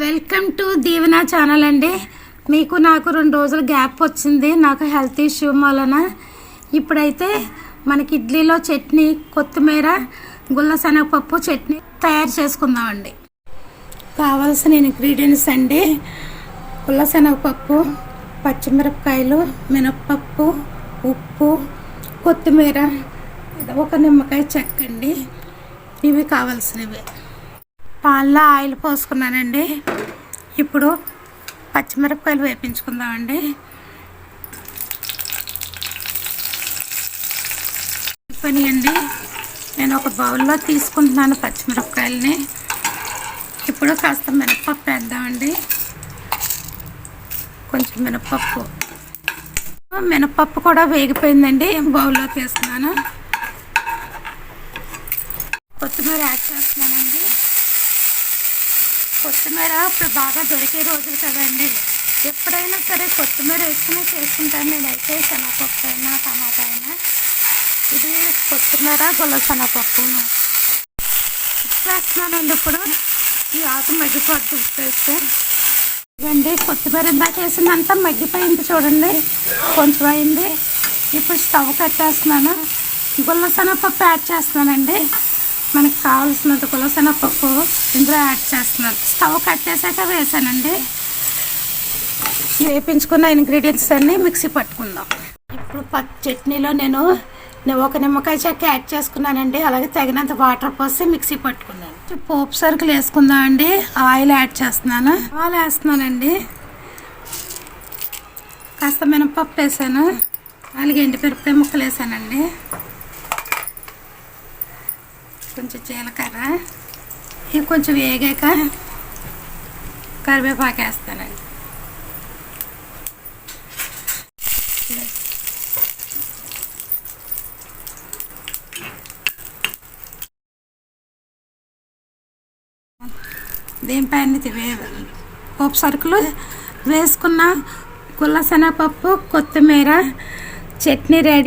Welcome to Deevena channel అండి. మీకు నాకు 2 రోజులు గ్యాప్ వచ్చింది, నాకు హెల్త్ ఇష్యూ వలన. ఇప్పుడైతే మనకి ఇడ్లీలో చట్నీ, కొత్తిమీర, గుల్ల శనగపప్పు చట్నీ తయారు చేసుకుందామండి. కావాల్సిన ఇంగ్రీడియంట్స్ అండి: గుల్ల శనగపప్పు, పచ్చిమిరపకాయలు, మినప్పప్పు, ఉప్పు, కొత్తిమీర, ఒక నిమ్మకాయ చెక్క అండి. ఇవి కావాల్సినవి. పాల్లో ఆయిల్ పోసుకున్నానండి. ఇప్పుడు పచ్చిమిరపకాయలు వేపించుకుందామండి. పని అండి, నేను ఒక బౌల్లో తీసుకుంటున్నాను పచ్చిమిరపకాయలని. ఇప్పుడు కాస్త మినప్పప్పు వేద్దామండి. కొంచెం మినప్పప్పు కూడా వేగిపోయిందండి, బౌల్లో తీస్తున్నాను. కొత్తిమీర యాడ్ చేస్తున్నానండి. కొత్తిమీర ఇప్పుడు బాగా దొరికే రోజులు కదండి, ఎప్పుడైనా సరే కొత్తిమీర వేసుకుని చేసుకుంటాను నేనైతే. శనగపప్పు అయినా టమాటా అయినా. ఇది కొత్తిమీర, గుల్ల శనగపప్పును ఉప్పు వేస్తున్నానండి. ఇప్పుడు ఈ ఆకు మగ్గిపోద్ది ఉప్పు వేస్తే. ఇదండి కొత్తిమీర ఇందాక వేసిందంతా మగ్గిపోయింది చూడండి, కొంచెం అయింది. ఇప్పుడు స్టవ్ కట్టేస్తున్నాను. గుల్ల శనగపప్పు యాడ్ చేస్తున్నానండి. మనకు కావాల్సినంత గుల్ల శనగపప్పు ఇందులో యాడ్ చేస్తున్నాను. స్టవ్ కట్టేసాక వేసానండి. వేపించుకున్న ఇంగ్రీడియంట్స్ అన్నీ మిక్సీ పట్టుకుందాం. ఇప్పుడు చట్నీలో నేను ఒక నిమ్మకాయ చెక్క యాడ్ చేసుకున్నానండి. అలాగే తగినంత వాటర్ పోసి మిక్సీ పట్టుకున్నాను. పోపు సరుకులు వేసుకుందామండి. ఆయిల్ యాడ్ చేస్తున్నాను. ఆయిల్ వేస్తున్నానండి. కాస్త మినపప్పు వేసాను, అలాగే ఎండుమిరపకాయ ముక్కలు వేసానండి. కొంచెం జీలకర్ర, ఇవి కొంచెం వేగాక కరివేపాకు వేస్తానండి. దీనిపైన పోపు సరుకులు వేసుకున్న గుల్ల శనగపప్పు, కొత్తిమీర చట్నీ రెడీ.